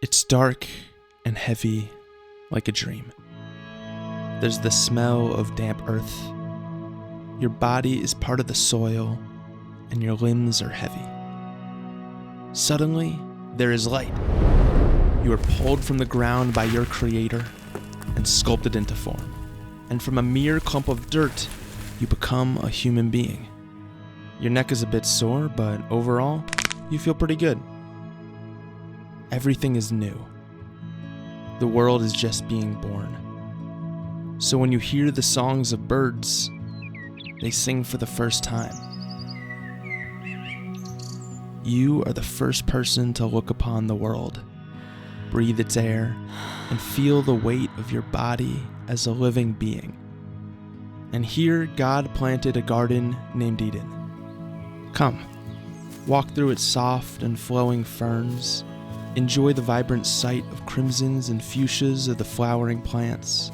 It's dark and heavy like a dream. There's the smell of damp earth. Your body is part of the soil, and your limbs are heavy. Suddenly, there is light. You are pulled from the ground by your creator and sculpted into form. And from a mere clump of dirt, you become a human being. Your neck is a bit sore, but overall, you feel pretty good. Everything is new. The world is just being born. So when you hear the songs of birds, they sing for the first time. You are the first person to look upon the world, breathe its air, and feel the weight of your body as a living being. And here God planted a garden named Eden. Come, walk through its soft and flowing ferns. Enjoy the vibrant sight of crimsons and fuchsias of the flowering plants.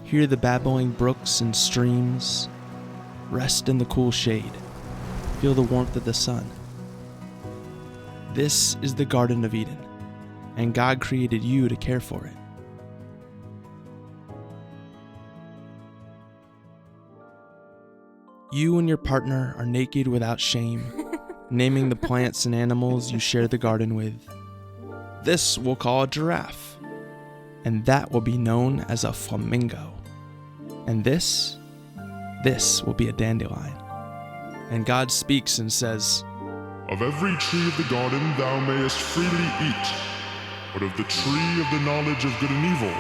Hear the babbling brooks and streams. Rest in the cool shade. Feel the warmth of the sun. This is the Garden of Eden, and God created you to care for it. You and your partner are naked without shame, naming the plants and animals you share the garden with. This we'll call a giraffe, and that will be known as a flamingo. And this will be a dandelion. And God speaks and says, "Of every tree of the garden thou mayest freely eat, but of the tree of the knowledge of good and evil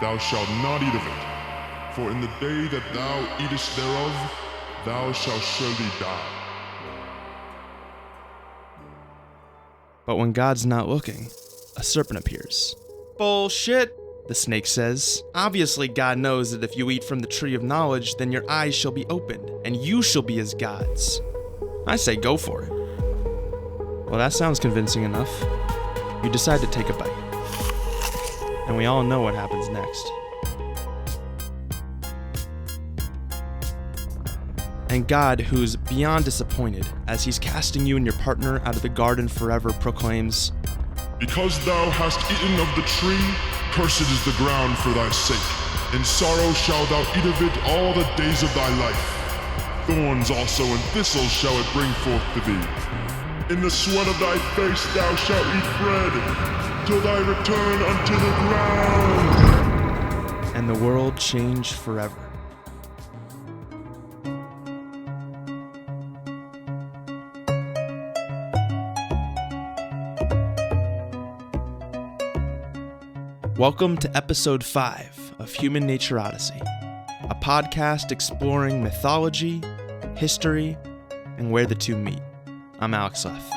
thou shalt not eat of it. For in the day that thou eatest thereof, thou shalt surely die." But when God's not looking, a serpent appears. "Bullshit," the snake says. "Obviously God knows that if you eat from the tree of knowledge, then your eyes shall be opened, and you shall be as gods." I say go for it. Well, that sounds convincing enough. You decide to take a bite. And we all know what happens next. And God, who's beyond disappointed as he's casting you and your partner out of the garden forever, proclaims, "Because thou hast eaten of the tree, cursed is the ground for thy sake. In sorrow shalt thou eat of it all the days of thy life. Thorns also and thistles shall it bring forth to thee. In the sweat of thy face thou shalt eat bread, till thy return unto the ground." And the world changed forever. Welcome to episode 5 of Human Nature Odyssey, a podcast exploring mythology, history, and where the two meet. I'm Alex Leff.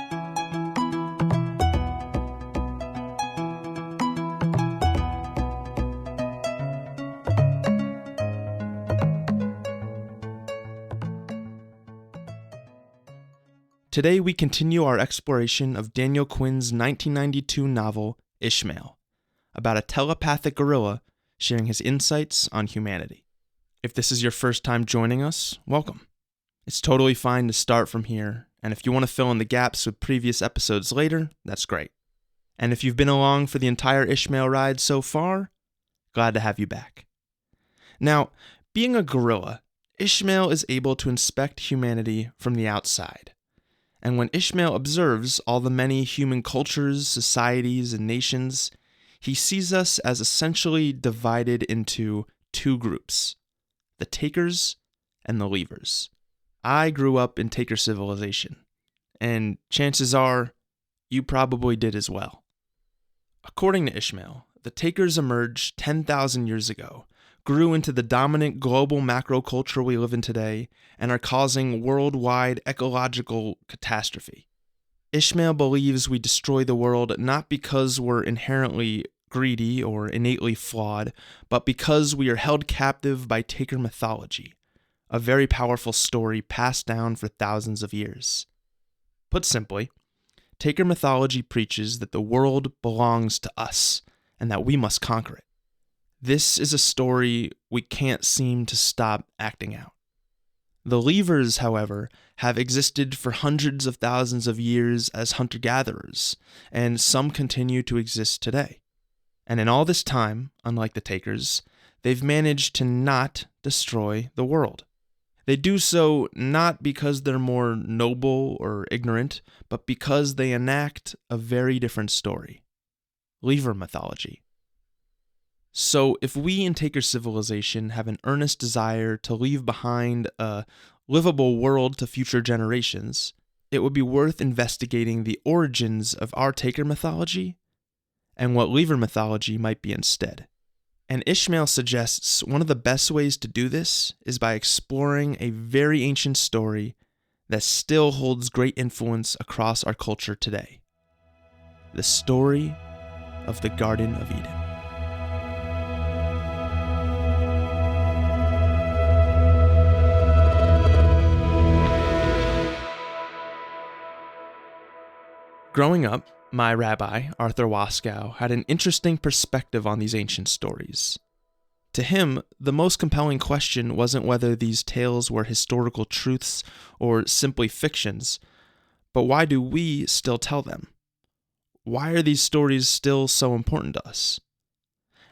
Today we continue our exploration of Daniel Quinn's 1992 novel, Ishmael, about a telepathic gorilla sharing his insights on humanity. If this is your first time joining us, welcome. It's totally fine to start from here, and if you want to fill in the gaps with previous episodes later, that's great. And if you've been along for the entire Ishmael ride so far, glad to have you back. Now, being a gorilla, Ishmael is able to inspect humanity from the outside. And when Ishmael observes all the many human cultures, societies, and nations, he sees us as essentially divided into two groups, the takers and the leavers. I grew up in taker civilization, and chances are you probably did as well. According to Ishmael, the takers emerged 10,000 years ago, grew into the dominant global macro culture we live in today, and are causing worldwide ecological catastrophe. Ishmael believes we destroy the world not because we're inherently greedy or innately flawed, but because we are held captive by taker mythology, a very powerful story passed down for thousands of years. Put simply, taker mythology preaches that the world belongs to us and that we must conquer it. This is a story we can't seem to stop acting out. The leavers, however, have existed for hundreds of thousands of years as hunter-gatherers, and some continue to exist today. And in all this time, unlike the takers, they've managed to not destroy the world. They do so not because they're more noble or ignorant, but because they enact a very different story. Lever mythology. So if we in Taker civilization have an earnest desire to leave behind a livable world to future generations, it would be worth investigating the origins of our Taker mythology and what Lever mythology might be instead. And Ishmael suggests one of the best ways to do this is by exploring a very ancient story that still holds great influence across our culture today. The story of the Garden of Eden. Growing up, my rabbi, Arthur Waskow, had an interesting perspective on these ancient stories. To him, the most compelling question wasn't whether these tales were historical truths or simply fictions, but why do we still tell them? Why are these stories still so important to us?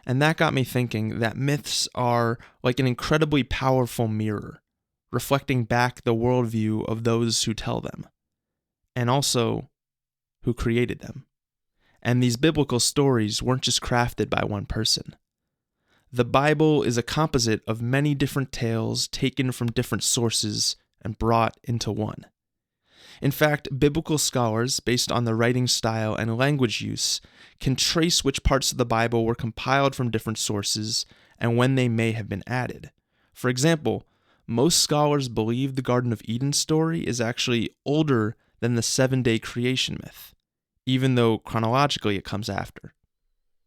And that got me thinking that myths are like an incredibly powerful mirror, reflecting back the worldview of those who tell them, and also who created them. And these biblical stories weren't just crafted by one person. The Bible is a composite of many different tales taken from different sources and brought into one. In fact, biblical scholars, based on the writing style and language use, can trace which parts of the Bible were compiled from different sources and when they may have been added. For example, most scholars believe the Garden of Eden story is actually older than the 7-day creation myth, even though chronologically it comes after.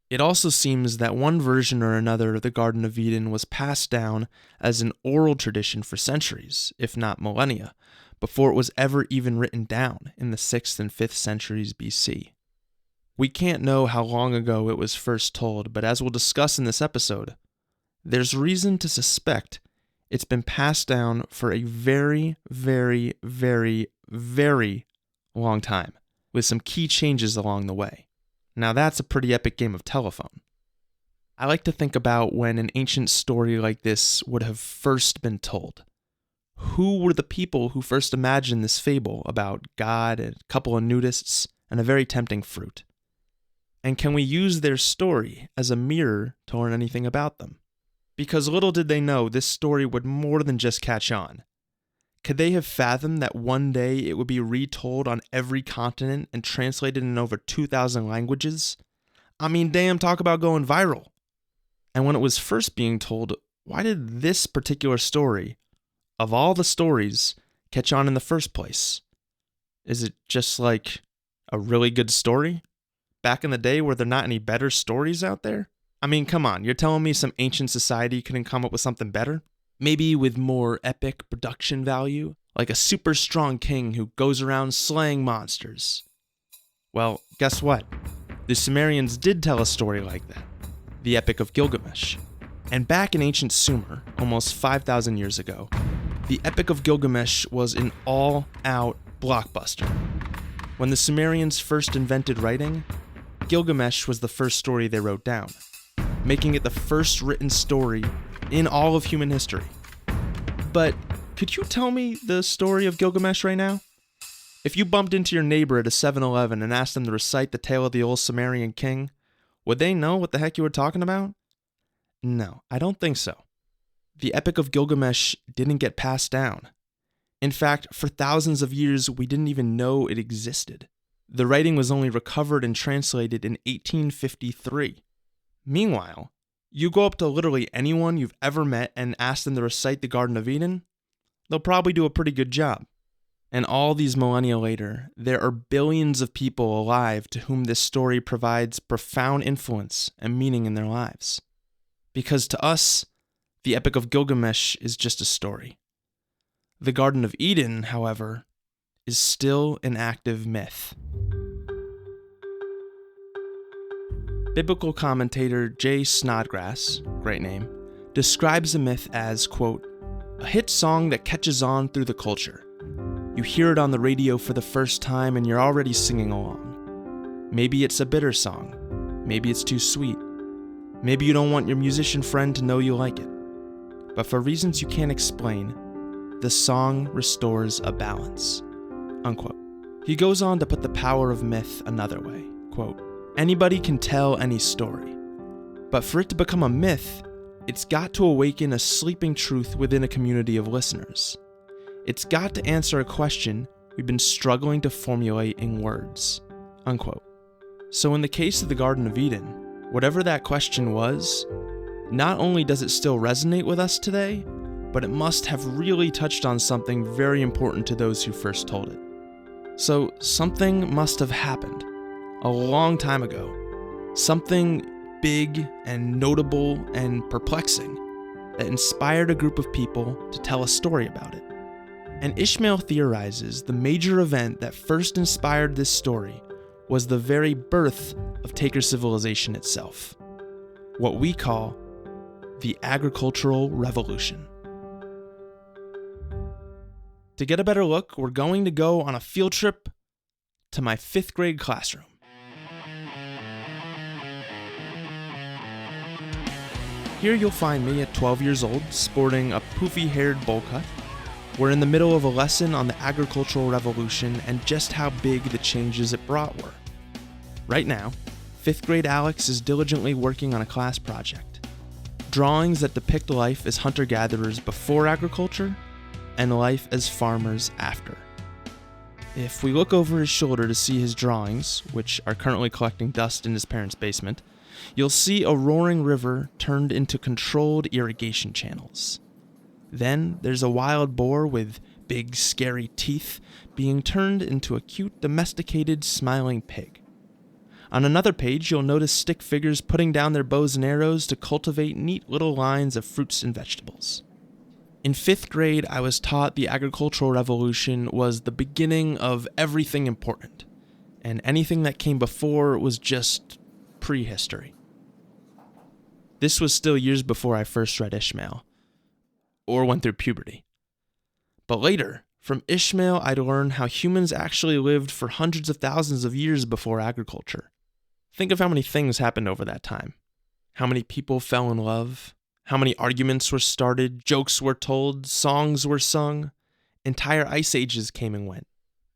It also seems that one version or another of the Garden of Eden was passed down as an oral tradition for centuries, if not millennia, before it was ever even written down in the 6th and 5th centuries BC. We can't know how long ago it was first told, but as we'll discuss in this episode, there's reason to suspect it's been passed down for a very, very, very, very long time, with some key changes along the way. Now that's a pretty epic game of telephone. I like to think about when an ancient story like this would have first been told. Who were the people who first imagined this fable about God, a couple of nudists, and a very tempting fruit? And can we use their story as a mirror to learn anything about them? Because little did they know this story would more than just catch on. Could they have fathomed that one day it would be retold on every continent and translated in over 2,000 languages? I mean, damn, talk about going viral. And when it was first being told, why did this particular story, of all the stories, catch on in the first place? Is it just like a really good story? Back in the day, were there not any better stories out there? I mean, come on, you're telling me some ancient society couldn't come up with something better? Maybe with more epic production value, like a super strong king who goes around slaying monsters. Well, guess what? The Sumerians did tell a story like that, the Epic of Gilgamesh. And back in ancient Sumer, almost 5,000 years ago, the Epic of Gilgamesh was an all-out blockbuster. When the Sumerians first invented writing, Gilgamesh was the first story they wrote down, making it the first written story in all of human history. But could you tell me the story of Gilgamesh right now? If you bumped into your neighbor at a 7-Eleven and asked them to recite the tale of the old Sumerian king, would they know what the heck you were talking about? No, I don't think so. The Epic of Gilgamesh didn't get passed down. In fact, for thousands of years, we didn't even know it existed. The writing was only recovered and translated in 1853. Meanwhile, you go up to literally anyone you've ever met and ask them to recite the Garden of Eden, they'll probably do a pretty good job. And all these millennia later, there are billions of people alive to whom this story provides profound influence and meaning in their lives. Because to us, the Epic of Gilgamesh is just a story. The Garden of Eden, however, is still an active myth. Biblical commentator J. Snodgrass, great name, describes the myth as, quote, a hit song that catches on through the culture. You hear it on the radio for the first time and you're already singing along. Maybe it's a bitter song. Maybe it's too sweet. Maybe you don't want your musician friend to know you like it. But for reasons you can't explain, the song restores a balance." Unquote. He goes on to put the power of myth another way. Quote, "Anybody can tell any story. But for it to become a myth, it's got to awaken a sleeping truth within a community of listeners. It's got to answer a question we've been struggling to formulate in words." Unquote. So in the case of the Garden of Eden, whatever that question was, not only does it still resonate with us today, but it must have really touched on something very important to those who first told it. So something must have happened a long time ago. Something big and notable and perplexing that inspired a group of people to tell a story about it. And Ishmael theorizes the major event that first inspired this story was the very birth of Taker civilization itself, what we call the agricultural revolution. To get a better look, we're going to go on a field trip to my 5th grade classroom. Here you'll find me at 12 years old, sporting a poofy-haired bowl cut. We're in the middle of a lesson on the agricultural revolution and just how big the changes it brought were. Right now, 5th grade Alex is diligently working on a class project. Drawings that depict life as hunter-gatherers before agriculture and life as farmers after. If we look over his shoulder to see his drawings, which are currently collecting dust in his parents' basement, you'll see a roaring river turned into controlled irrigation channels. Then there's a wild boar with big, scary teeth being turned into a cute, domesticated, smiling pig. On another page, you'll notice stick figures putting down their bows and arrows to cultivate neat little lines of fruits and vegetables. In 5th grade, I was taught the agricultural revolution was the beginning of everything important, and anything that came before was just prehistory. This was still years before I first read Ishmael, or went through puberty. But later, from Ishmael, I'd learned how humans actually lived for hundreds of thousands of years before agriculture. Think of how many things happened over that time. How many people fell in love, how many arguments were started, jokes were told, songs were sung, entire ice ages came and went.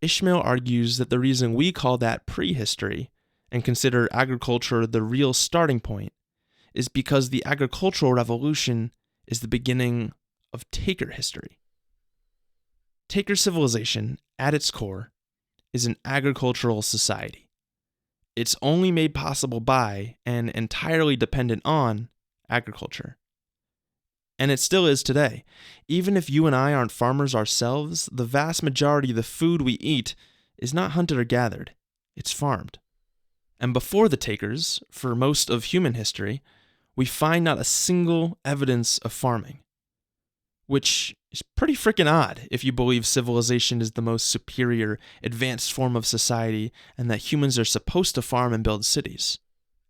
Ishmael argues that the reason we call that prehistory and consider agriculture the real starting point is because the agricultural revolution is the beginning of Taker history. Taker civilization, at its core, is an agricultural society. It's only made possible by and entirely dependent on agriculture. And it still is today. Even if you and I aren't farmers ourselves, the vast majority of the food we eat is not hunted or gathered. It's farmed. And before the Takers, for most of human history, we find not a single evidence of farming. Which is pretty freaking odd if you believe civilization is the most superior, advanced form of society and that humans are supposed to farm and build cities.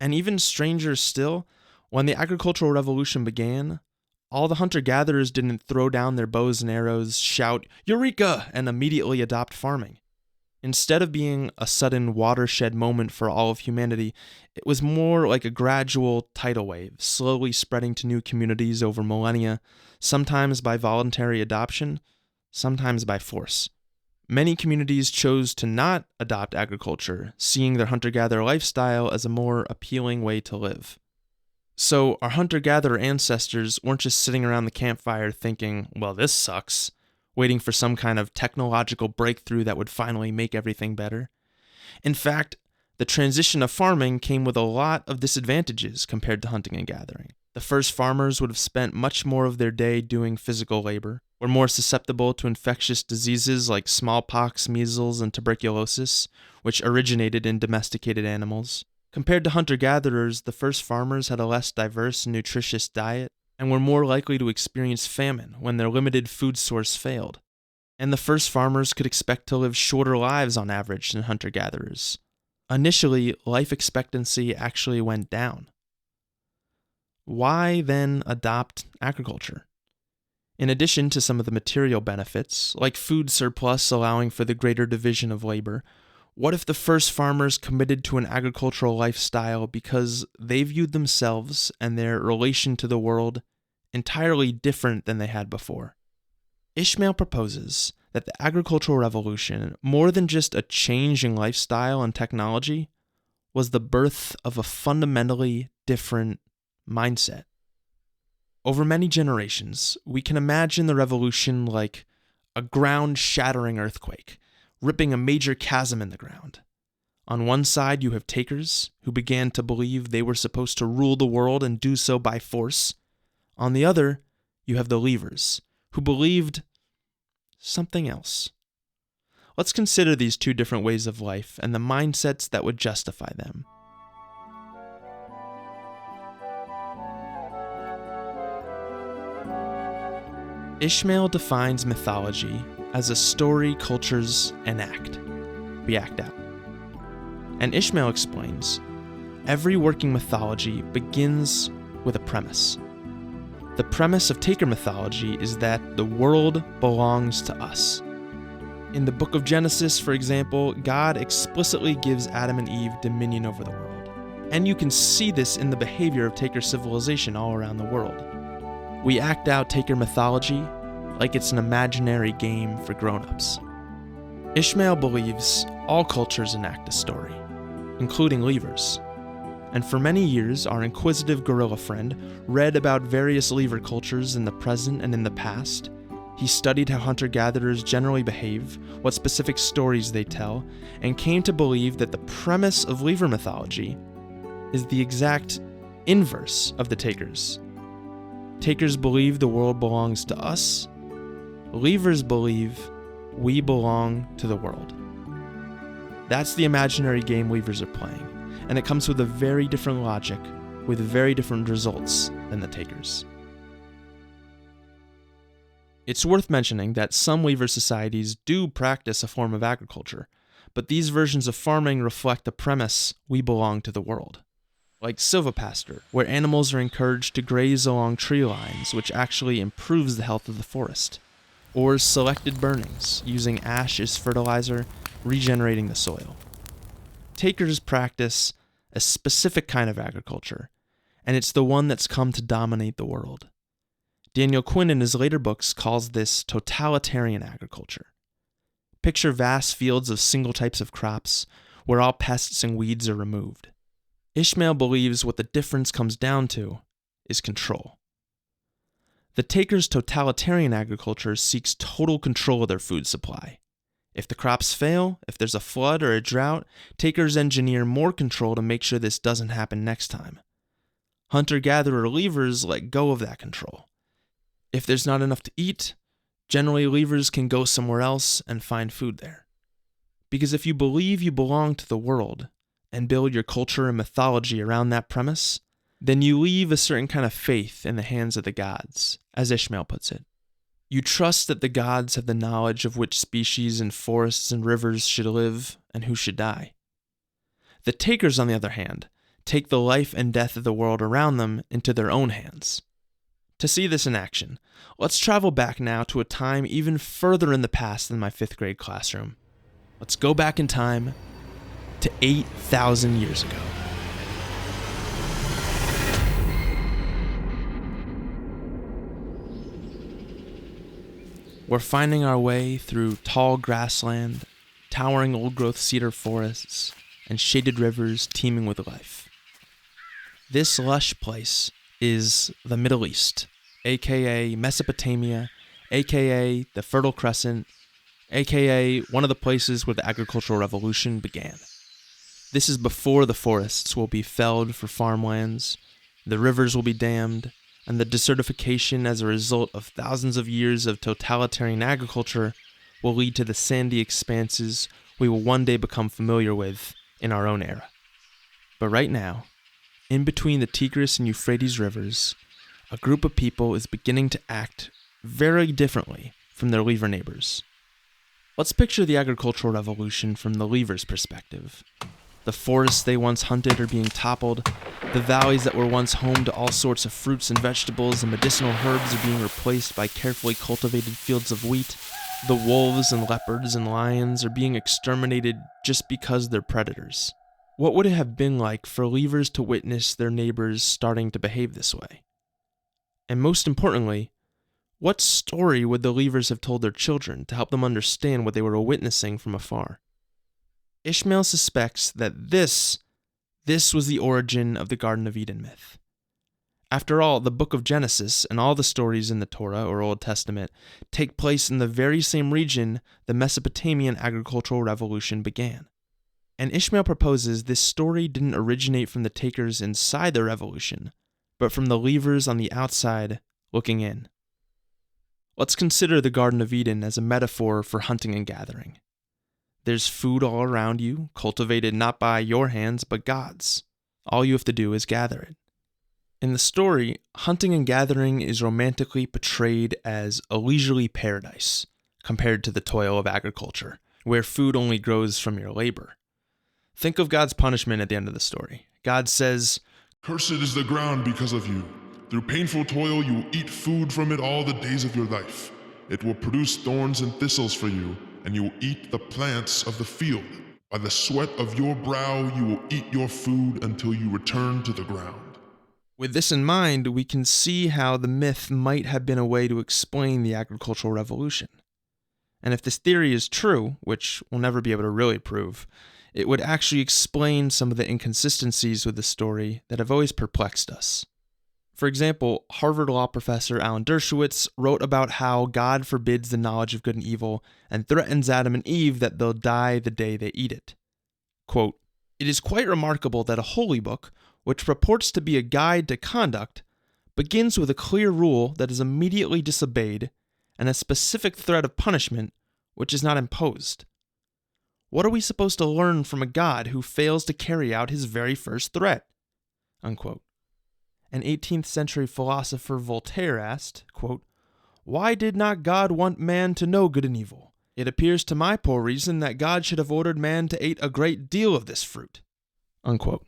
And even stranger still, when the agricultural revolution began, all the hunter-gatherers didn't throw down their bows and arrows, shout, "Eureka!" and immediately adopt farming. Instead of being a sudden watershed moment for all of humanity, it was more like a gradual tidal wave, slowly spreading to new communities over millennia, sometimes by voluntary adoption, sometimes by force. Many communities chose to not adopt agriculture, seeing their hunter-gatherer lifestyle as a more appealing way to live. So our hunter-gatherer ancestors weren't just sitting around the campfire thinking, well, this sucks, waiting for some kind of technological breakthrough that would finally make everything better. In fact, the transition of farming came with a lot of disadvantages compared to hunting and gathering. The first farmers would have spent much more of their day doing physical labor, were more susceptible to infectious diseases like smallpox, measles, and tuberculosis, which originated in domesticated animals. Compared to hunter-gatherers, the first farmers had a less diverse and nutritious diet, and were more likely to experience famine when their limited food source failed. And the first farmers could expect to live shorter lives on average than hunter-gatherers. Initially, life expectancy actually went down. Why then adopt agriculture? In addition to some of the material benefits, like food surplus allowing for the greater division of labor, what if the first farmers committed to an agricultural lifestyle because they viewed themselves and their relation to the world entirely different than they had before? Ishmael proposes that the agricultural revolution, more than just a change in lifestyle and technology, was the birth of a fundamentally different mindset. Over many generations, we can imagine the revolution like a ground-shattering earthquake, ripping a major chasm in the ground. On one side, you have takers, who began to believe they were supposed to rule the world and do so by force. On the other, you have the leavers, who believed something else. Let's consider these two different ways of life and the mindsets that would justify them. Ishmael defines mythology as a story cultures enact. We act out. And Ishmael explains, every working mythology begins with a premise. The premise of taker mythology is that the world belongs to us. In the book of Genesis, for example, God explicitly gives Adam and Eve dominion over the world. And you can see this in the behavior of taker civilization all around the world. We act out taker mythology like it's an imaginary game for grown-ups. Ishmael believes all cultures enact a story, including leavers. And for many years, our inquisitive gorilla friend read about various leaver cultures in the present and in the past. He studied how hunter-gatherers generally behave, what specific stories they tell, and came to believe that the premise of leaver mythology is the exact inverse of the takers. Takers believe the world belongs to us. Leavers believe we belong to the world. That's the imaginary game leavers are playing, and it comes with a very different logic, with very different results than the takers. It's worth mentioning that some leaver societies do practice a form of agriculture, but these versions of farming reflect the premise we belong to the world. Like silvopasture, where animals are encouraged to graze along tree lines, which actually improves the health of the forest. Or selected burnings, using ash as fertilizer, regenerating the soil. Takers practice a specific kind of agriculture, and it's the one that's come to dominate the world. Daniel Quinn in his later books calls this totalitarian agriculture. Picture vast fields of single types of crops, where all pests and weeds are removed. Ishmael believes what the difference comes down to is control. The takers' totalitarian agriculture seeks total control of their food supply. If the crops fail, if there's a flood or a drought, takers engineer more control to make sure this doesn't happen next time. Hunter-gatherer leavers let go of that control. If there's not enough to eat, generally leavers can go somewhere else and find food there. Because if you believe you belong to the world and build your culture and mythology around that premise, then you leave a certain kind of faith in the hands of the gods, as Ishmael puts it. You trust that the gods have the knowledge of which species in forests and rivers should live and who should die. The takers, on the other hand, take the life and death of the world around them into their own hands. To see this in action, let's travel back now to a time even further in the past than my 5th grade classroom. Let's go back in time to 8,000 years ago. We're finding our way through tall grassland, towering old-growth cedar forests, and shaded rivers teeming with life. This lush place is the Middle East, aka Mesopotamia, aka the Fertile Crescent, aka one of the places where the agricultural revolution began. This is before the forests will be felled for farmlands, the rivers will be dammed, and the desertification as a result of thousands of years of totalitarian agriculture will lead to the sandy expanses we will one day become familiar with in our own era. But right now, in between the Tigris and Euphrates rivers, a group of people is beginning to act very differently from their leaver neighbors. Let's picture the agricultural revolution from the leavers' perspective. The forests they once hunted are being toppled, The valleys that were once home to all sorts of fruits and vegetables and medicinal herbs are being replaced by carefully cultivated fields of wheat. The wolves and leopards and lions are being exterminated just because they're predators. What would it have been like for leavers to witness their neighbors starting to behave this way? And most importantly, what story would the leavers have told their children to help them understand what they were witnessing from afar? Ishmael suspects that this was the origin of the Garden of Eden myth. After all, the book of Genesis and all the stories in the Torah or Old Testament take place in the very same region the Mesopotamian agricultural revolution began. And Ishmael proposes this story didn't originate from the takers inside the revolution, but from the leavers on the outside looking in. Let's consider the Garden of Eden as a metaphor for hunting and gathering. There's food all around you, cultivated not by your hands, but God's. All you have to do is gather it. In the story, hunting and gathering is romantically portrayed as a leisurely paradise, compared to the toil of agriculture, where food only grows from your labor. Think of God's punishment at the end of the story. God says, "Cursed is the ground because of you. Through painful toil you will eat food from it all the days of your life. It will produce thorns and thistles for you, and you will eat the plants of the field. By the sweat of your brow you will eat your food until you return to the ground." With this in mind, we can see how the myth might have been a way to explain the agricultural revolution. And if this theory is true, which we'll never be able to really prove, it would actually explain some of the inconsistencies with the story that have always perplexed us. For example, Harvard law professor Alan Dershowitz wrote about how God forbids the knowledge of good and evil and threatens Adam and Eve that they'll die the day they eat it. Quote, "It is quite remarkable that a holy book, which purports to be a guide to conduct, begins with a clear rule that is immediately disobeyed and a specific threat of punishment which is not imposed. What are we supposed to learn from a God who fails to carry out his very first threat?" Unquote. An 18th century philosopher Voltaire asked, quote, "Why did not God want man to know good and evil? It appears to my poor reason that God should have ordered man to eat a great deal of this fruit." Unquote.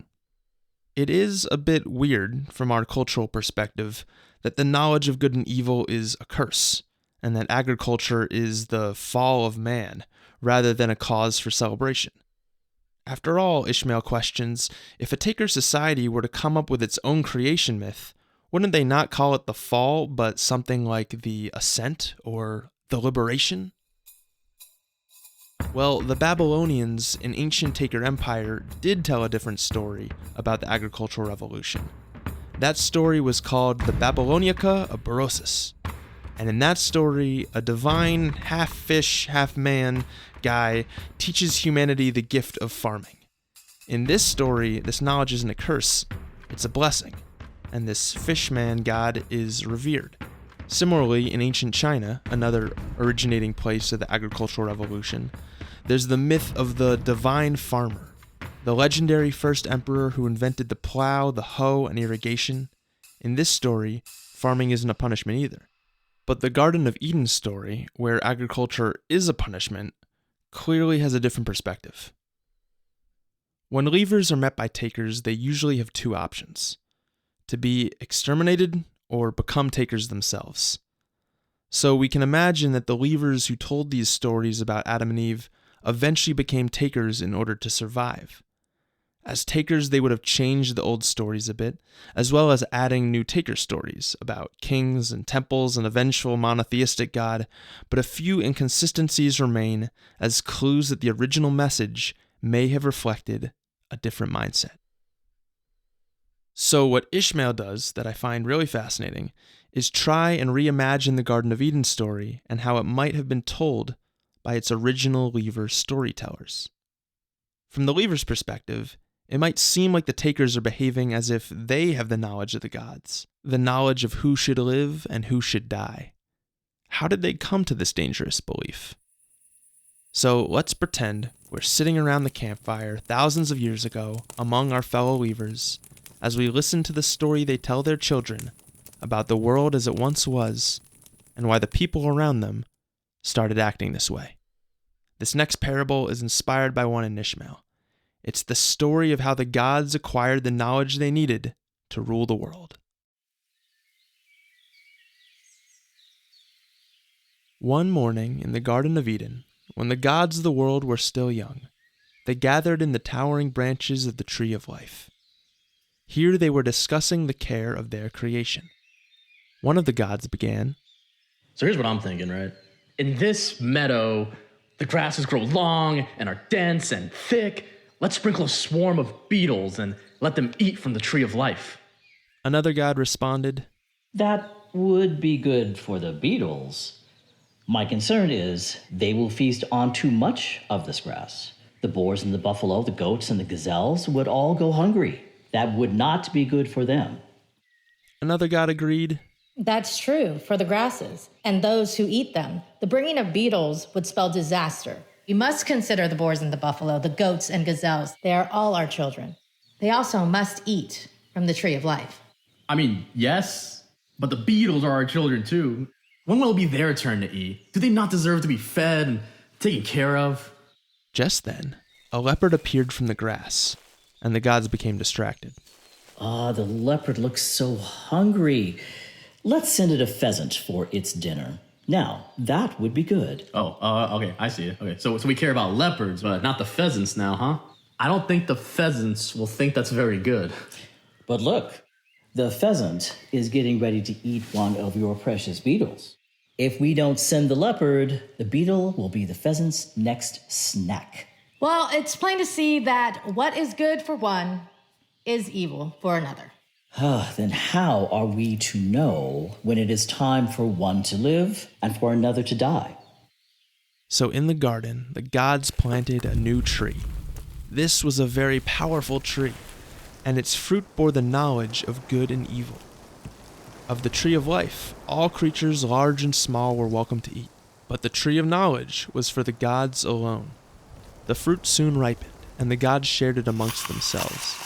It is a bit weird, from our cultural perspective, that the knowledge of good and evil is a curse, and that agriculture is the fall of man, rather than a cause for celebration. After all, Ishmael questions, if a taker society were to come up with its own creation myth, wouldn't they not call it the fall, but something like the ascent or the liberation? Well, the Babylonians, an ancient taker empire, did tell a different story about the agricultural revolution. That story was called the Babylonica of Berosus. And in that story, a divine, half-fish, half-man guy teaches humanity the gift of farming. In this story, this knowledge isn't a curse, it's a blessing, and this fishman god is revered. Similarly, in ancient China, another originating place of the agricultural revolution, there's the myth of the divine farmer, the legendary first emperor who invented the plow, the hoe, and irrigation. In this story, farming isn't a punishment either. But the Garden of Eden story, where agriculture is a punishment, clearly has a different perspective. When leavers are met by takers, they usually have two options: to be exterminated or become takers themselves. So we can imagine that the leavers who told these stories about Adam and Eve eventually became takers in order to survive. As takers, they would have changed the old stories a bit, as well as adding new taker stories about kings and temples and a vengeful monotheistic god, but a few inconsistencies remain as clues that the original message may have reflected a different mindset. So what Ishmael does, that I find really fascinating, is try and reimagine the Garden of Eden story and how it might have been told by its original leaver storytellers. From the leaver's perspective, it might seem like the takers are behaving as if they have the knowledge of the gods, the knowledge of who should live and who should die. How did they come to this dangerous belief? So let's pretend we're sitting around the campfire thousands of years ago among our fellow leavers as we listen to the story they tell their children about the world as it once was and why the people around them started acting this way. This next parable is inspired by one in Ishmael. It's the story of how the gods acquired the knowledge they needed to rule the world. One morning in the Garden of Eden, when the gods of the world were still young, they gathered in the towering branches of the Tree of Life. Here they were discussing the care of their creation. One of the gods began, So here's what I'm thinking, right? In this meadow, the grasses grow long and are dense and thick. Let's sprinkle a swarm of beetles and let them eat from the Tree of Life. Another god responded, That would be good for the beetles. My concern is they will feast on too much of this grass. The boars and the buffalo, the goats and the gazelles would all go hungry. That would not be good for them. Another god agreed, That's true for the grasses and those who eat them. The bringing of beetles would spell disaster. You must consider the boars and the buffalo, the goats and gazelles. They are all our children. They also must eat from the Tree of Life. I mean, yes, but the beetles are our children too. When will it be their turn to eat? Do they not deserve to be fed and taken care of? Just then, a leopard appeared from the grass, and the gods became distracted. The leopard looks so hungry. Let's send it a pheasant for its dinner. Now, that would be good. Okay, I see it. Okay, so we care about leopards, but not the pheasants now, huh? I don't think the pheasants will think that's very good. But look, the pheasant is getting ready to eat one of your precious beetles. If we don't send the leopard, the beetle will be the pheasant's next snack. Well, it's plain to see that what is good for one is evil for another. Then how are we to know when it is time for one to live and for another to die? So in the garden, the gods planted a new tree. This was a very powerful tree, and its fruit bore the knowledge of good and evil. Of the Tree of Life, all creatures large and small were welcome to eat, but the Tree of Knowledge was for the gods alone. The fruit soon ripened, and the gods shared it amongst themselves,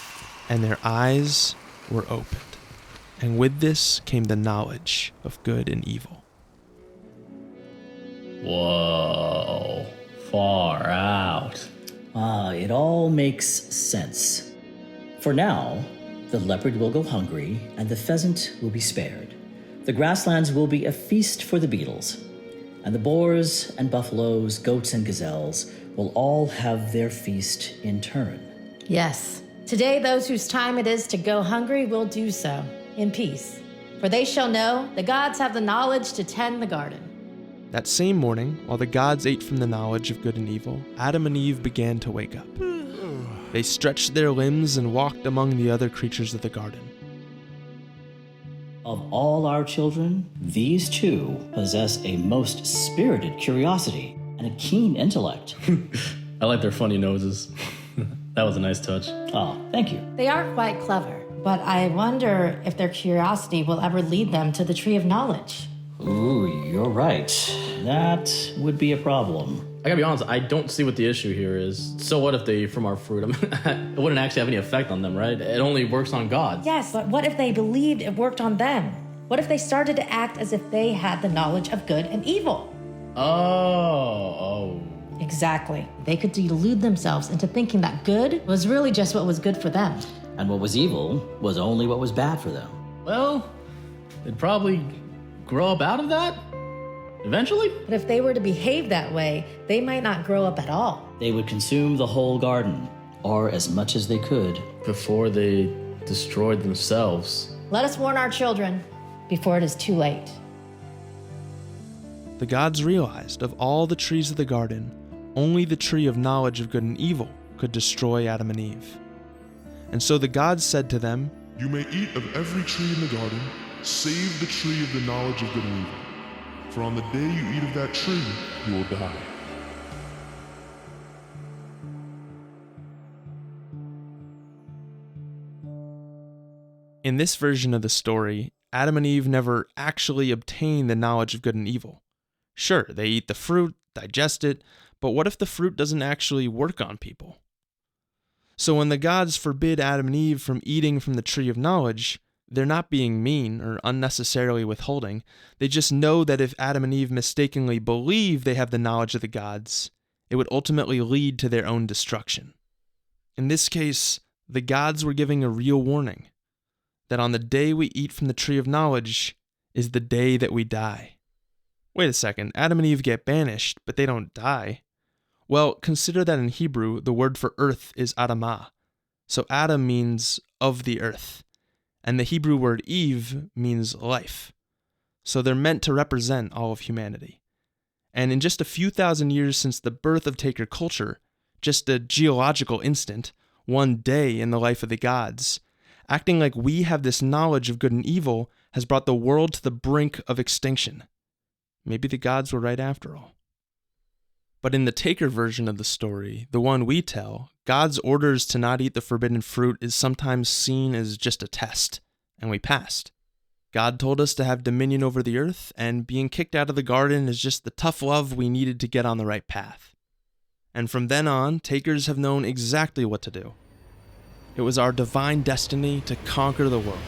and their eyes were opened, and with this came the knowledge of good and evil. Whoa, far out. It all makes sense. For now, the leopard will go hungry and the pheasant will be spared. The grasslands will be a feast for the beetles, and the boars and buffaloes, goats and gazelles will all have their feast in turn. Yes, today those whose time it is to go hungry will do so in peace. For they shall know the gods have the knowledge to tend the garden. That same morning, while the gods ate from the knowledge of good and evil, Adam and Eve began to wake up. They stretched their limbs and walked among the other creatures of the garden. Of all our children, these two possess a most spirited curiosity and a keen intellect. I like their funny noses. That was a nice touch. Oh, thank you. They are quite clever, but I wonder if their curiosity will ever lead them to the Tree of Knowledge. Ooh, you're right. That would be a problem. I gotta be honest, I don't see what the issue here is. So what if they eat from our fruit? I mean, it wouldn't actually have any effect on them, right? It only works on gods. Yes, but what if they believed it worked on them? What if they started to act as if they had the knowledge of good and evil? Oh. Exactly. They could delude themselves into thinking that good was really just what was good for them. And what was evil was only what was bad for them. Well, they'd probably grow up out of that eventually. But if they were to behave that way, they might not grow up at all. They would consume the whole garden, or as much as they could. Before they destroyed themselves. Let us warn our children before it is too late. The gods realized of all the trees of the garden, only the tree of knowledge of good and evil could destroy Adam and Eve. And so the gods said to them, You may eat of every tree in the garden, save the tree of the knowledge of good and evil. For on the day you eat of that tree, you will die. In this version of the story, Adam and Eve never actually obtain the knowledge of good and evil. Sure, they eat the fruit, digest it, but what if the fruit doesn't actually work on people? So when the gods forbid Adam and Eve from eating from the tree of knowledge, they're not being mean or unnecessarily withholding. They just know that if Adam and Eve mistakenly believe they have the knowledge of the gods, it would ultimately lead to their own destruction. In this case, the gods were giving a real warning that on the day we eat from the tree of knowledge is the day that we die. Wait a second, Adam and Eve get banished, but they don't die. Well, consider that in Hebrew, the word for earth is Adamah. So Adam means of the earth, and the Hebrew word Eve means life. So they're meant to represent all of humanity. And in just a few thousand years since the birth of Taker culture, just a geological instant, one day in the life of the gods, acting like we have this knowledge of good and evil has brought the world to the brink of extinction. Maybe the gods were right after all. But in the Taker version of the story, the one we tell, God's orders to not eat the forbidden fruit is sometimes seen as just a test, and we passed. God told us to have dominion over the earth, and being kicked out of the garden is just the tough love we needed to get on the right path. And from then on, Takers have known exactly what to do. It was our divine destiny to conquer the world.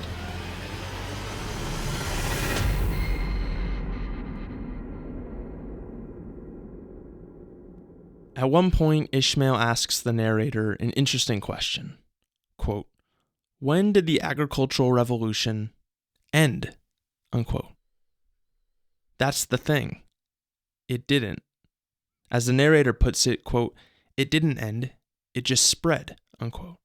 At one point, Ishmael asks the narrator an interesting question. Quote, "When did the agricultural revolution end?" Unquote. That's the thing. It didn't. As the narrator puts it, quote, "It didn't end, it just spread." Unquote.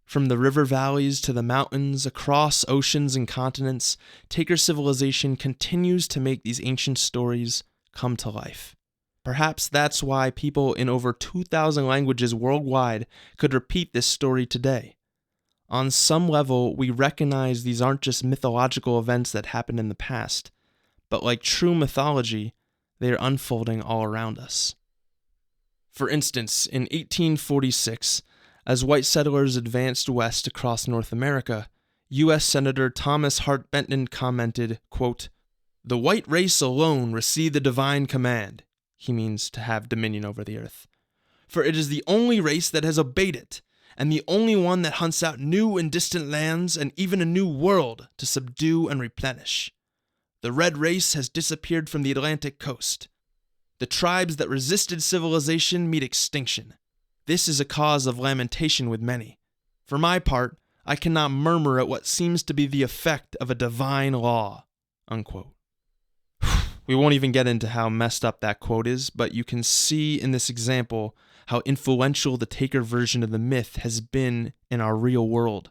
From the river valleys to the mountains, across oceans and continents, Taker civilization continues to make these ancient stories come to life. Perhaps that's why people in over 2,000 languages worldwide could repeat this story today. On some level, we recognize these aren't just mythological events that happened in the past, but like true mythology, they are unfolding all around us. For instance, in 1846, as white settlers advanced west across North America, U.S. Senator Thomas Hart Benton commented, quote, "The white race alone received the divine command." He means to have dominion over the earth. "For it is the only race that has obeyed it, and the only one that hunts out new and distant lands and even a new world to subdue and replenish. The red race has disappeared from the Atlantic coast. The tribes that resisted civilization meet extinction. This is a cause of lamentation with many. For my part, I cannot murmur at what seems to be the effect of a divine law." Unquote. We won't even get into how messed up that quote is, but you can see in this example how influential the Taker version of the myth has been in our real world.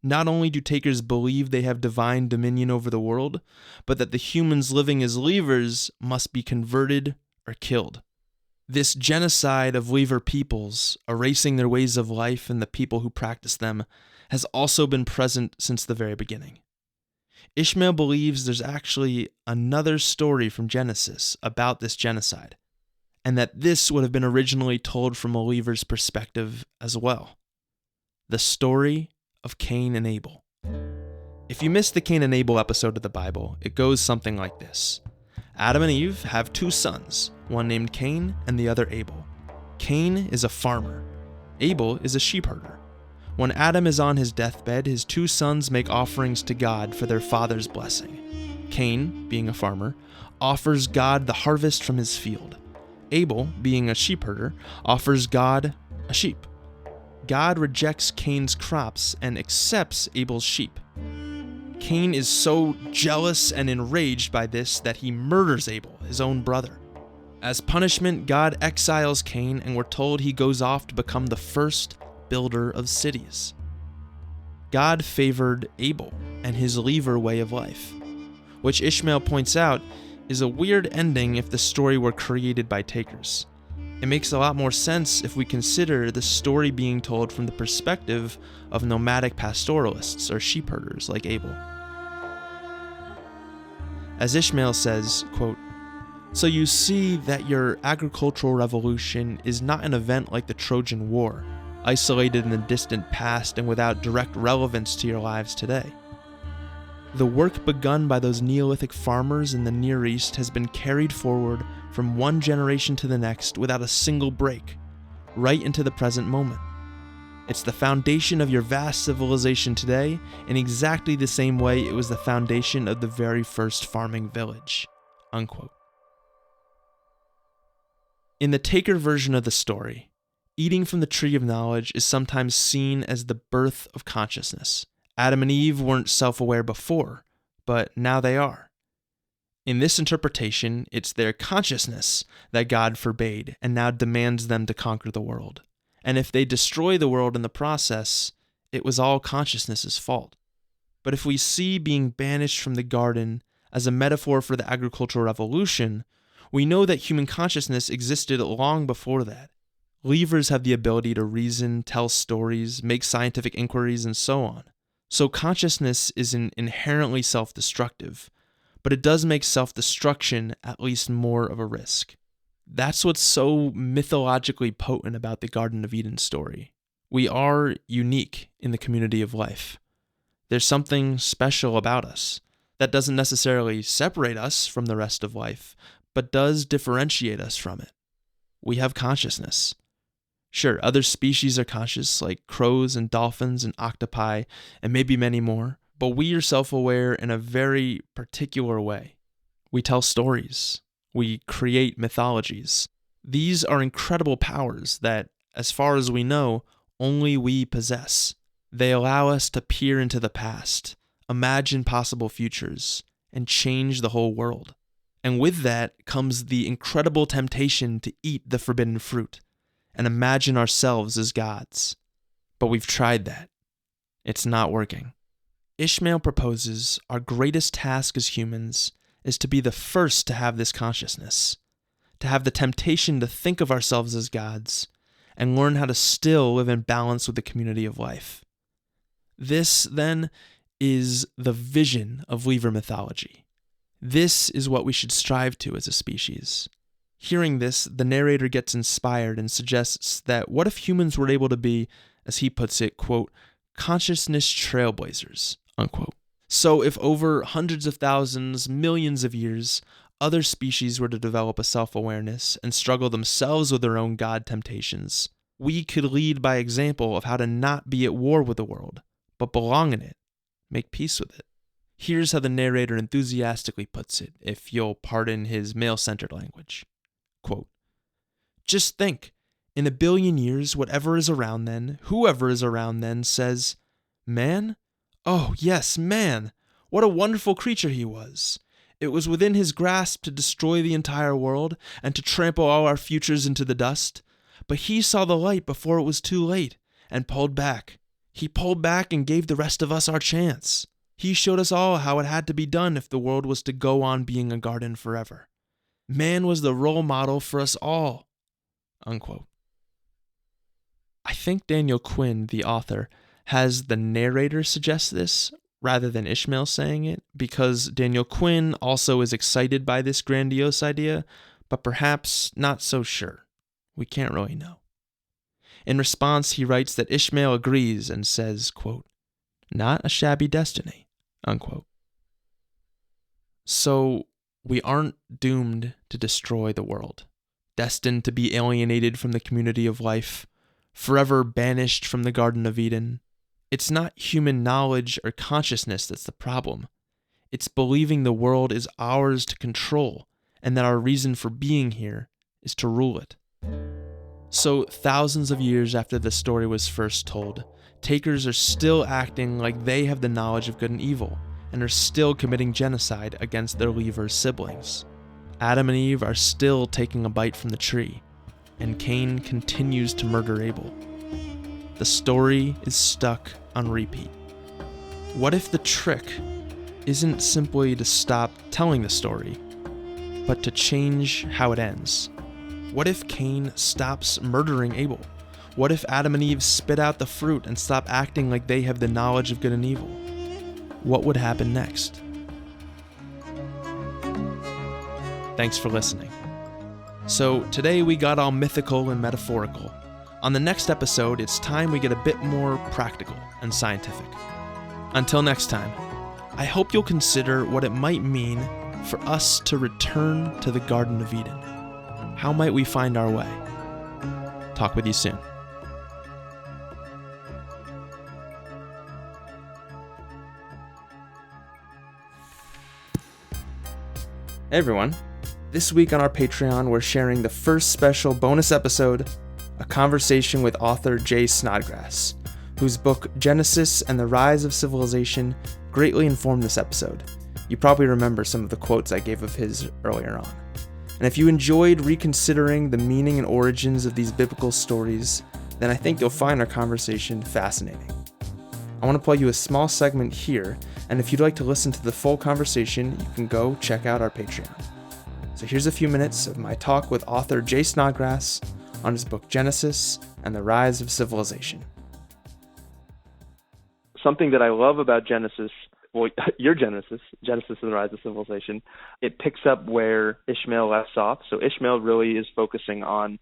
Not only do Takers believe they have divine dominion over the world, but that the humans living as Leavers must be converted or killed. This genocide of Leaver peoples, erasing their ways of life and the people who practice them, has also been present since the very beginning. Ishmael believes there's actually another story from Genesis about this genocide, and that this would have been originally told from a Leaver's perspective as well. The story of Cain and Abel. If you missed the Cain and Abel episode of the Bible, it goes something like this. Adam and Eve have two sons, one named Cain and the other Abel. Cain is a farmer. Abel is a sheep herder. When Adam is on his deathbed, his two sons make offerings to God for their father's blessing. Cain, being a farmer, offers God the harvest from his field. Abel, being a sheep herder, offers God a sheep. God rejects Cain's crops and accepts Abel's sheep. Cain is so jealous and enraged by this that he murders Abel, his own brother. As punishment, God exiles Cain, and we're told he goes off to become the first builder of cities. God favored Abel and his Leaver way of life, which Ishmael points out is a weird ending if the story were created by Takers. It makes a lot more sense if we consider the story being told from the perspective of nomadic pastoralists or sheep herders like Abel. As Ishmael says, quote, "So you see that your agricultural revolution is not an event like the Trojan War, isolated in the distant past and without direct relevance to your lives today. The work begun by those Neolithic farmers in the Near East has been carried forward from one generation to the next without a single break, right into the present moment. It's the foundation of your vast civilization today in exactly the same way it was the foundation of the very first farming village." Unquote. In the Taker version of the story, Eating from the tree of knowledge is sometimes seen as the birth of consciousness. Adam and Eve weren't self-aware before, but now they are. In this interpretation, it's their consciousness that God forbade and now demands them to conquer the world. And if they destroy the world in the process, it was all consciousness's fault. But if we see being banished from the garden as a metaphor for the agricultural revolution, we know that human consciousness existed long before that. Levers have the ability to reason, tell stories, make scientific inquiries, and so on. So consciousness isn't inherently self-destructive, but it does make self-destruction at least more of a risk. That's what's so mythologically potent about the Garden of Eden story. We are unique in the community of life. There's something special about us that doesn't necessarily separate us from the rest of life, but does differentiate us from it. We have consciousness. Sure, other species are conscious, like crows and dolphins and octopi, and maybe many more, but we are self-aware in a very particular way. We tell stories. We create mythologies. These are incredible powers that, as far as we know, only we possess. They allow us to peer into the past, imagine possible futures, and change the whole world. And with that comes the incredible temptation to eat the forbidden fruit and imagine ourselves as gods. But we've tried that. It's not working. Ishmael proposes our greatest task as humans is to be the first to have this consciousness, to have the temptation to think of ourselves as gods, and learn how to still live in balance with the community of life. This, then, is the vision of Lever mythology. This is what we should strive to as a species. Hearing this, the narrator gets inspired and suggests that what if humans were able to be, as he puts it, quote, consciousness trailblazers, unquote. So if over hundreds of thousands, millions of years, other species were to develop a self-awareness and struggle themselves with their own god temptations, we could lead by example of how to not be at war with the world, but belong in it, make peace with it. Here's how the narrator enthusiastically puts it, if you'll pardon his male-centered language. Quote, just think, in 1 billion years, whatever is around then, whoever is around then says, man? Oh, yes, man! What a wonderful creature he was! It was within his grasp to destroy the entire world and to trample all our futures into the dust. But he saw the light before it was too late and pulled back. He pulled back and gave the rest of us our chance. He showed us all how it had to be done if the world was to go on being a garden forever. Man was the role model for us all, unquote. I think Daniel Quinn, the author, has the narrator suggest this rather than Ishmael saying it, because Daniel Quinn also is excited by this grandiose idea, but perhaps not so sure. We can't really know. In response, he writes that Ishmael agrees and says, quote, not a shabby destiny, unquote. So, we aren't doomed to destroy the world, destined to be alienated from the community of life, forever banished from the Garden of Eden. It's not human knowledge or consciousness that's the problem. It's believing the world is ours to control and that our reason for being here is to rule it. So, thousands of years after the story was first told, takers are still acting like they have the knowledge of good and evil, and are still committing genocide against their Lever siblings. Adam and Eve are still taking a bite from the tree, and Cain continues to murder Abel. The story is stuck on repeat. What if the trick isn't simply to stop telling the story, but to change how it ends? What if Cain stops murdering Abel? What if Adam and Eve spit out the fruit and stop acting like they have the knowledge of good and evil? What would happen next? Thanks for listening. So today we got all mythical and metaphorical. On the next episode, it's time we get a bit more practical and scientific. Until next time, I hope you'll consider what it might mean for us to return to the Garden of Eden. How might we find our way? Talk with you soon. Hey everyone. This week on our Patreon, we're sharing the first special bonus episode a conversation with author Jay Snodgrass, whose book Genesis and the Rise of Civilization greatly informed this episode. You probably remember some of the quotes I gave of his earlier on. And if you enjoyed reconsidering the meaning and origins of these biblical stories, then I think you'll find our conversation fascinating. I want to play you a small segment here, and if you'd like to listen to the full conversation, you can go check out our Patreon. So here's a few minutes of my talk with author Jay Snodgrass on his book Genesis and the Rise of Civilization. Something that I love about Genesis, well, your Genesis and the Rise of Civilization, it picks up where Ishmael left off. So Ishmael really is focusing on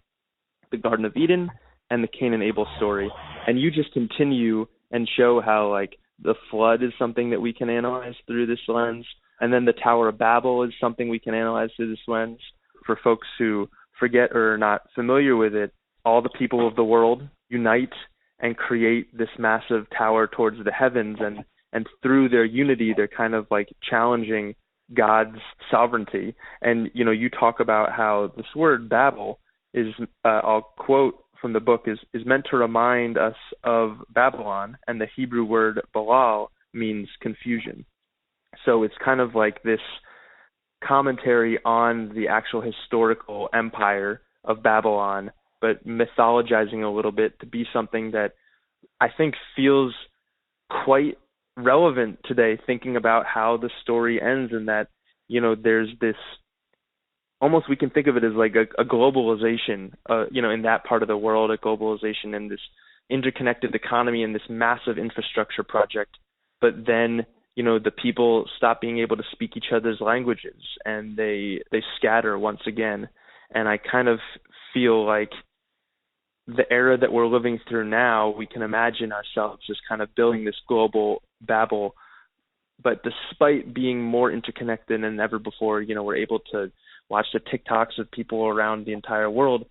the Garden of Eden and the Cain and Abel story. And you just continue and show how, like, the flood is something that we can analyze through this lens. And then the Tower of Babel is something we can analyze through this lens. For folks who forget or are not familiar with it, all the people of the world unite and create this massive tower towards the heavens. And through their unity, they're kind of like challenging God's sovereignty. And, you know, you talk about how this word Babel is, I'll quote from the book, is meant to remind us of Babylon. And the Hebrew word Balal means confusion. So it's kind of like this commentary on the actual historical empire of Babylon, but mythologizing a little bit to be something that I think feels quite relevant today, thinking about how the story ends, and that, you know, there's this, almost we can think of it as like a globalization, you know, in that part of the world, a globalization and this interconnected economy and this massive infrastructure project. But then, you know, the people stop being able to speak each other's languages and they scatter once again. And I kind of feel like the era that we're living through now, we can imagine ourselves just kind of building this global Babel. But despite being more interconnected than ever before, you know, we're able to watch the TikToks of people around the entire world.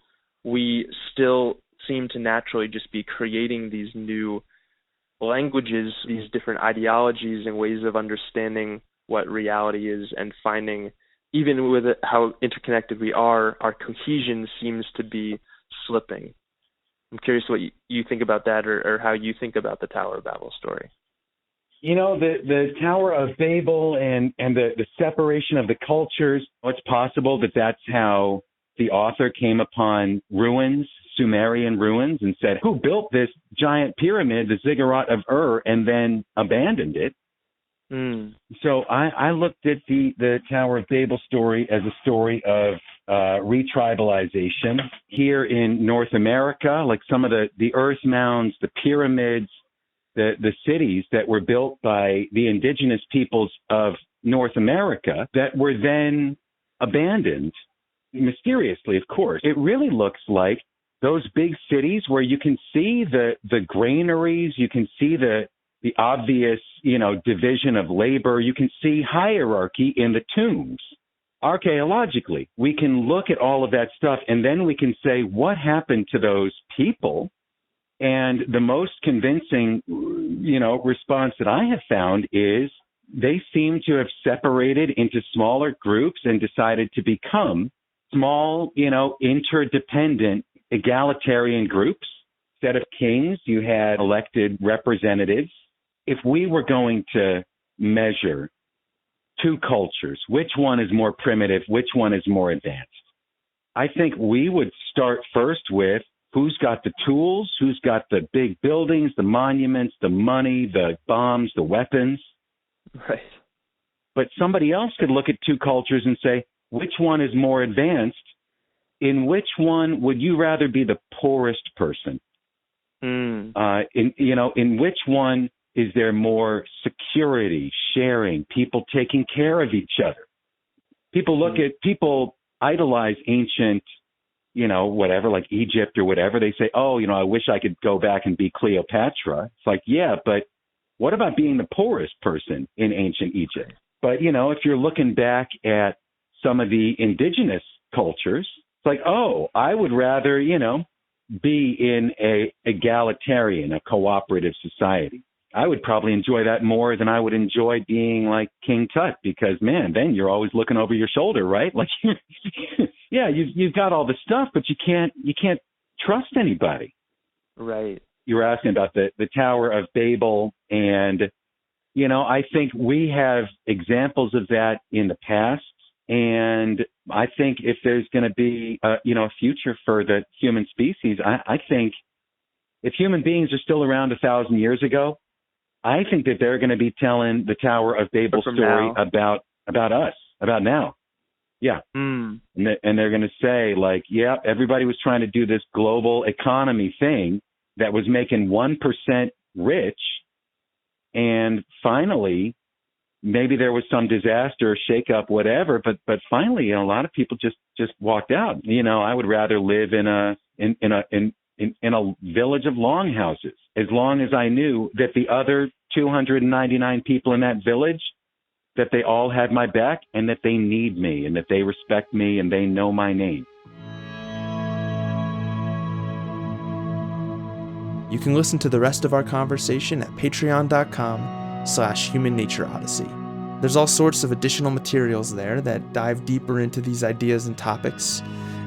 We still seem to naturally just be creating these new languages, these different ideologies and ways of understanding what reality is, and finding, even with how interconnected we are, our cohesion seems to be slipping. I'm curious what you think about that, or how you think about the Tower of Babel story. You know, the Tower of Babel and the separation of the cultures, it's possible that that's how the author came upon ruins, Sumerian ruins, and said, who built this giant pyramid, the Ziggurat of Ur, and then abandoned it? So I looked at the Tower of Babel story as a story of retribalization. Here in North America, like some of the earth mounds, the pyramids, the cities that were built by the indigenous peoples of North America that were then abandoned, mysteriously, of course. It really looks like those big cities where you can see the granaries, you can see the obvious, you know, division of labor, you can see hierarchy in the tombs. Archaeologically, we can look at all of that stuff, and then we can say, what happened to those people? And the most convincing, you know, response that I have found is they seem to have separated into smaller groups and decided to become small, you know, interdependent, egalitarian groups. Instead of kings, you had elected representatives. If we were going to measure two cultures, which one is more primitive, which one is more advanced, I think we would start first with who's got the tools, who's got the big buildings, the monuments, the money, the bombs, the weapons. Right. But somebody else could look at two cultures and say, which one is more advanced? In which one would you rather be the poorest person? In which one is there more security, sharing, people taking care of each other? People idolize ancient, you know, whatever, like Egypt or whatever. They say, oh, you know, I wish I could go back and be Cleopatra. It's like, yeah, but what about being the poorest person in ancient Egypt? But, you know, if you're looking back at some of the indigenous cultures, it's like, oh, I would rather, you know, be in a egalitarian, a cooperative society. I would probably enjoy that more than I would enjoy being like King Tut, because, man, then you're always looking over your shoulder, right? Like, yeah, you've got all the stuff, but you can't trust anybody. Right. You were asking about the Tower of Babel, and, I think we have examples of that in the past. And I think if there's going to be, a future for the human species, I think if human beings are still around 1,000 years ago, I think that they're going to be telling the Tower of Babel story about us, about now. Yeah. And they're going to say, like, yeah, everybody was trying to do this global economy thing that was making 1% rich. And finally, maybe there was some disaster, shakeup, whatever. But finally, a lot of people just walked out. I would rather live in a village of longhouses, as long as I knew that the other 299 people in that village, that they all had my back and that they need me and that they respect me and they know my name. You can listen to the rest of our conversation at patreon.com/humannatureodyssey. There's all sorts of additional materials there that dive deeper into these ideas and topics,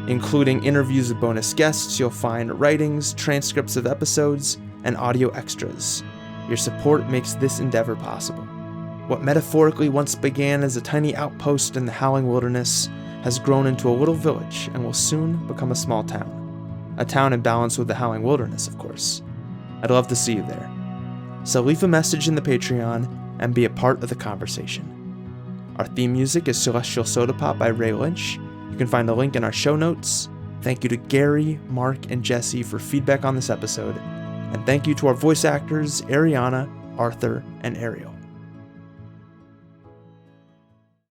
including interviews with bonus guests. You'll find writings, transcripts of episodes, and audio extras. Your support makes this endeavor possible. What metaphorically once began as a tiny outpost in the howling wilderness has grown into a little village and will soon become a small town. A town in balance with the howling wilderness, of course. I'd love to see you there. So leave a message in the Patreon and be a part of the conversation. Our theme music is Celestial Soda Pop by Ray Lynch. You can find the link in our show notes. Thank you to Gary, Mark, and Jesse for feedback on this episode. And thank you to our voice actors, Ariana, Arthur, and Ariel.